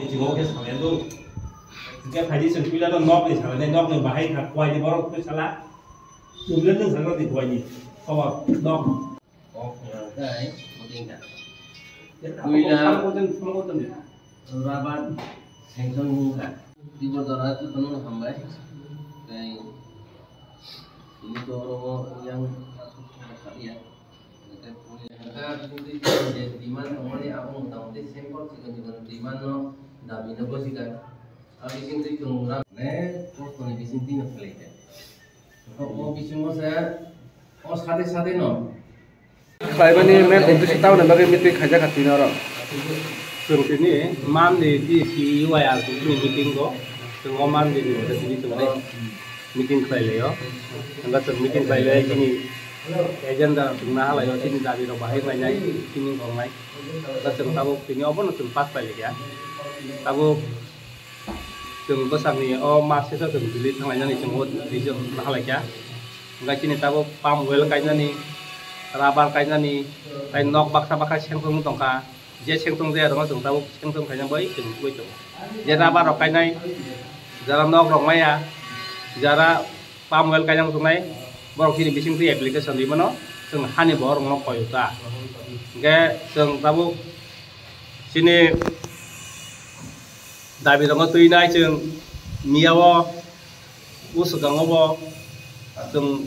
지금 오게 살려도 그게 발이 승필라도 녹이 살네 녹이 바이 다 과이 버럭 그 살라 좀 lớn 상관이 과이 봐봐 녹 cái một tiền cả quy là không có tên ra ban thành công cả đi vào đó tôi vẫn là hầm đấy cái ini tuh yang sekalian di mana orangnya aku mau tahu deh sampel juga di mana tapi nggak boleh kan habis itu kurang terus kalau di sini nggak boleh kan kalau di sini saya oh sate no Klaimani men untuk tahu dan bagi meeting kerja katino orang. Terus ini mam di UIR itu meeting kok, tengok mam di sini tengok meeting klaim enggak ter meeting klaim ini agenda tengah lah yo sini dari bahaya lainnya sini orang lain. Enggak ter tahu ini apa nanti pas klaim ya. Tahu teng besar ni oh masih saya teng beli tang lainnya ni cemut di jam mahal ya. Enggak sini tahu palm oil kayaknya ni. Rabar kayaknya nih, kain nok baksa cengtung tongka, dia cengtung dia dong, tahu cengtung kayaknya baik cengtung itu. Dia rabar kayaknya, jalan nok rong maya, jarak palm oil kayaknya sungai, baru sini bising tuh aplikasi di mana, seng hani baru nok koyuta. Oke, seng tahu sini, tapi dong tuh ini ceng miawo, usugang obo, seng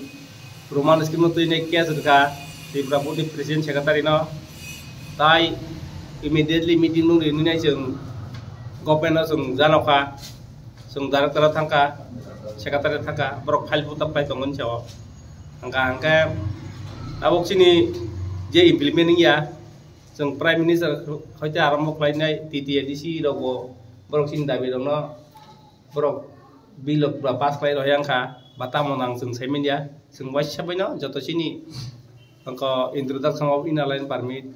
rumah skim tuh ini kias juga. Di Deputy Presiden Secretary no, tai immediately meeting nung ini nih jeng governor sung janoka, sung director thangka, secretary thangka, berok hal putar pai tongon cawo, angka, abok sini je implementing ya, sung Prime Minister kerja aramok lainnya TTDC dogo, berok sini dabi dong no, berok bilok berapa sekali doh yang ka, batam menang sung semen ya, sung wajib apa no, jatuh sini. Angka introduction of inline permit,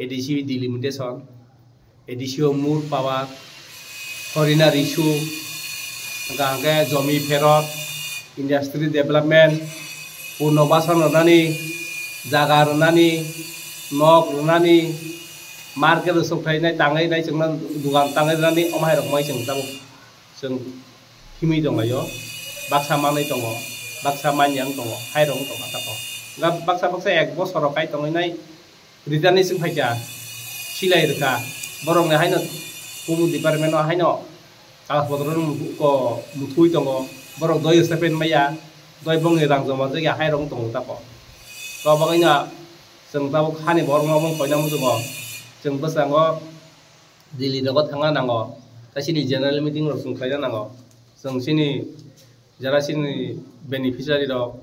edisi delimitation, edisi mur power, foreigner issue, angka zombie ferot, industry development, punobasan runani, jaga runani, nok runani, market supply nai tangai nai cengna dugaan tangai runani, omai rokmai ceng tabu, ceng himi dong ayo, baksa manai tongo, baksa manyang tongo, hai rong tongo tapo. Gak baksa ek bos sorokai tong ini return ni sing faja silai reka borong ne haino kumu department no haino kalas bodron ko muthui tongo borong doi sepen maya doi bong rang joma je ya hairong tong ta ko ko bangina sing tabu khani borong mong ko nyam jugo sing basango dili dogo thanga nango ta sini general meeting ro sung khaja nango sing sini jara sini beneficiary ro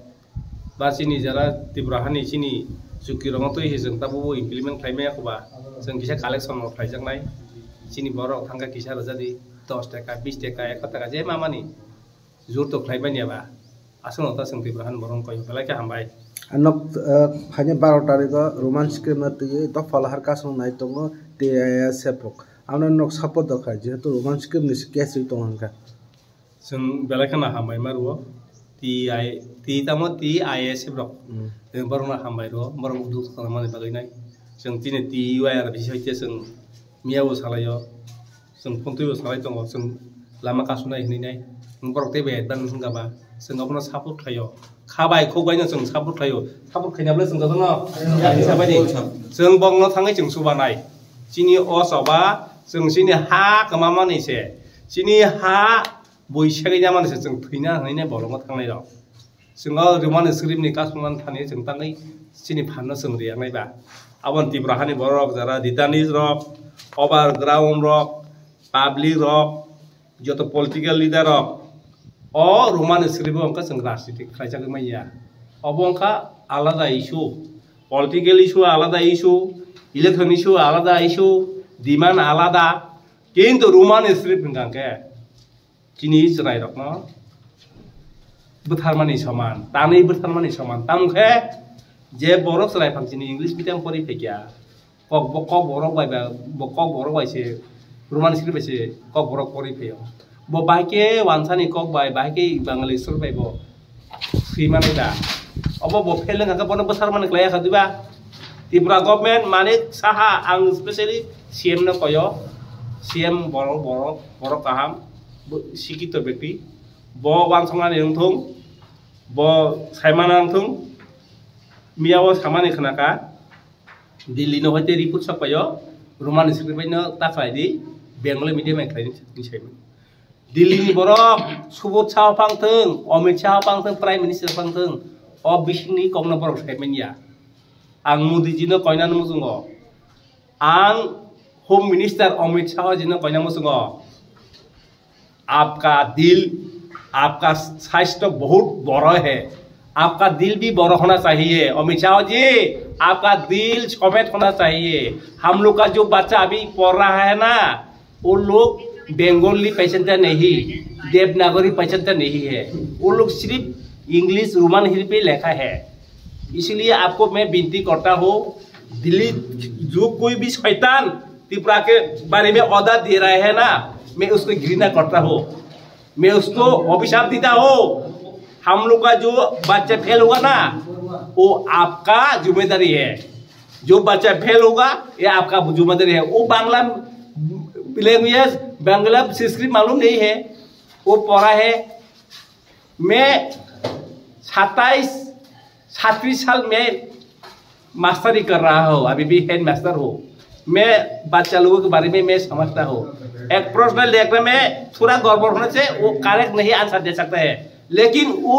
ba sini jara tibrahani sini suki rong to hizeng tabu implement klaimnya ko ba sing kisa collection no khaijang nai sini borok thangka kisa rajadi 10 taka 20 taka 1 taka je mamani jur to klaimanya ba asung ta sing tibrahan borong ko pala ke hambai anok hanya 12 tarik roman script na tiye to falahar ka sung nai tongo te sepok amna nok support dokha jehetu roman script ni case tongan ka sing bela kana hambai maruo ti tamo ti IS brok borong na hambai ro borong du kamane bagai nai sing tine ti UIR bisi hoite sing miawo salayo sing pontuyo salai tongo sing lama kasuna ini nai borok te be dan sing gaba sing obna support khayo khabai khobai na sing support khayo support khainable sing gadano ya bisa bai sing bong no thangai sing suba nai sini o soba sing sini ha kamama ni se sini ha boishagai jaman se sing thina ngai ne borong thangnai ro singo roman script ni kasman thani sing tangai sini phanno sing ria ngai ba abon tibrahani borok jara ditanis rok overground rok public rok joto political leader rok o roman script angka sing rasitik khaija mai ya obongka alada issue political issue alada issue election issue alada issue demand alada kintu roman script ngangke kini cerai rok no betharmani saman tani betharmani saman tamkhe je borok cerai phangchini english medium pori phekya kok borok bai se roman script se kok borok pori pheo bo baike wansani kok bai baike bangali sur bai bo simane da obo bo feleng aga bono betharmani klaya khadiba Tripura government manik saha ang especially CM na koyo CM borok kaham sikito bekti bo wangsongan nongthung bo saimana nongthung miawo samani khanaka Delhi no hoite report sapayo Roman script no taklai di Bengali medium ai khlaini nisaiman Delhi ni borok Subodh Chao pangthung Amit Shah pangthung Prime Minister pangthung o bisingni kongna borok saiman ya ang Modi ji no koina no musungo ang Home Minister Amit Shah जी ने कहना मुझको आपका दिल आपका size तो बहुत बड़ा है आपका दिल भी बड़ा होना चाहिए अमित शाह जी आपका दिल समेत होना चाहिए हम लोग का जो बच्चा अभी पढ़ रहा है ना वो लोग बंगाली पहचानते नहीं देवनागरी पहचानते नहीं है वो लोग सिर्फ इंग्लिश रोमन हिंदी पे लिखा है इसलिए आपको मैं विनती करता हूँ दिल्ली जो कोई भी शैतान त्रिपुरा के बारे में औदा दे रहे हैं ना मैं उसको घृणा करता हूँ मैं उसको अभिशाप देता हूँ हम लोग का जो बच्चा फेल होगा ना वो आपका जिम्मेदारी है जो बच्चा फेल होगा ये आपका जिम्मेदारी है वो बांग्ला लैंग्वेज बांग्ला संस्कृत मालूम नहीं है वो पढ़ा है मैं 37 साल में मास्टरी कर रहा हूँ अभी भी हेड मास्टर हूँ मैं बच्चा लोगों के बारे में मैं समझता हूँ एक प्रश्न लेकर में थोड़ा गड़बड़ होने से वो करेक्ट नहीं आंसर दे सकता है लेकिन वो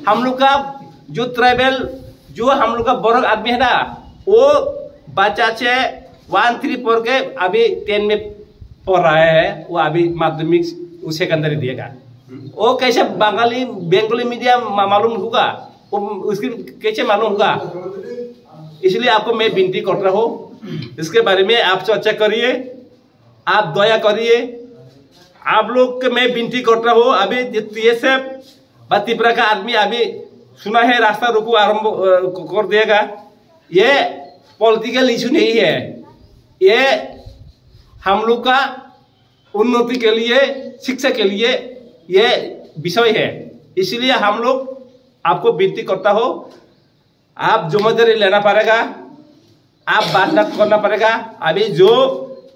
हम लोग का जो ट्राइबल जो हम लोग का बड़ा आदमी है ना वो बच्चा से 1-3 पढ़ के अभी 10 में पढ़ रहा है वो अभी माध्यमिक वो सेकेंडरी दिएगा वो कैसे बंगाली मीडियम मालूम होगा वो उसकी कैसे मालूम होगा इसलिए आपको मैं विनती करता हूँ इसके बारे में आप चर्चा करिए आप दया करिए आप लोग के मैं विनती करता हूँ अभी TSF त्रिपुरा का आदमी अभी सुना है रास्ता रोको आरंभ कर देगा ये पॉलिटिकल इशू नहीं है ये हम लोग का उन्नति के लिए शिक्षा के लिए ये विषय है इसलिए हम लोग आपको विनती करता हूँ आप जिम्मेदारी लेना पड़ेगा आप बात न करना पड़ेगा अभी जो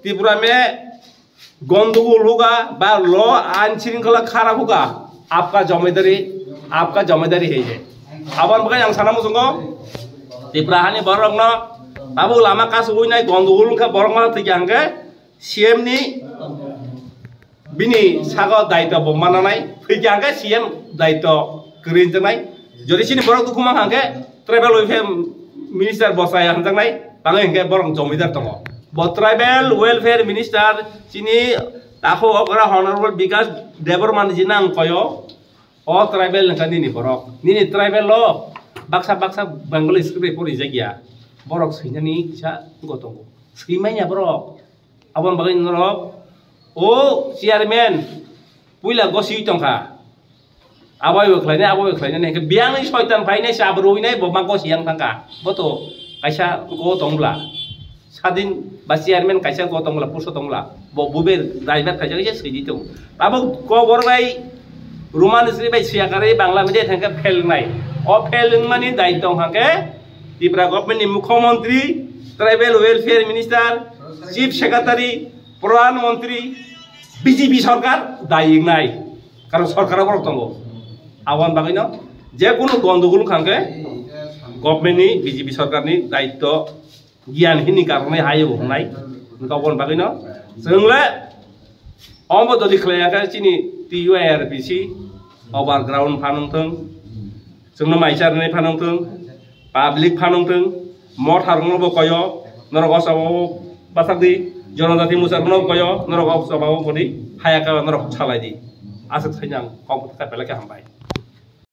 त्रिपुरा में गंदगोल होगा बा लॉ आइन श्रृंखला खराब होगा आपका जिम्मेदारी है ये अब बगैर साना मुझको त्रिपुरा हानि बरंग न बाबू लामा का सुबह गंदगोल का बरंग थी आंगे CM नि बिनी सागा दायित्व मानानाय फैके आंगे CM दायित्व करिनजनाय जरिसिनि बरंग दुखुमा आंगे ट्राइबल वेलफेयर मिनिस्टार बसाय हांजांनाय बांगे हिंगे बरंग जमीदार दङ ब ट्राइबल वेलफेयर मिनिस्टार चिनि दाखो अग्रा हॉनरेबल विकास देबरमान जिना अंकयो अ ट्राइबल नखानि नि बरक नि ट्राइबल लो बाक्सा बेंगल स्क्रिप्ट परि जागिया बरक सैनानि किसा गतंगो सैमाया बरक आबन बागै नरक ओ चेयारमैन पुइला गसि तंखा आबाय वख्लायनाय हेंके बियांनि शयतान फायनाय साबरुयनाय बमा गसियां थांगा बतो कायसा गतंब्ला सादिन बा चेयारमैन कायसा गतंब्ला पुसो तंब्ला बुबे ड्राइवर कायसा कायसा सैदि दं बाबो गबरबाय Roman script bye सियाकारै Bangla media थांके फेलनाय अ फेलनायनि दायित्व हांके त्रिपुरा गभर्नमेंटनि मुख्यमंत्री tribal welfare minister chief secretary प्रधानमंत्री बीजेपी सरकार दायिंगनाय कारण सरकारा बरक दंगो आवन बागैनो जेकुनु गंदगोल खांके गभर्नमेंटनि बीजेपी सरकारनि दायित्व गियान हिनि कारणे हायो होनाय गावन बागैनो जोंले अमदलि खलायाखै चिनि TUIRPC ओवरग्राउंड फानंथों जोंनो माइचारनै फानंथों पाब्लिक फानंथों मथारनोबो कयो नरगसाबो बासागदि जनजाति मुसारनो कयो नरगसाबो बदि हायाका नरग छालायदि आसे थैनां कम्पुटार पेलाके हामबाय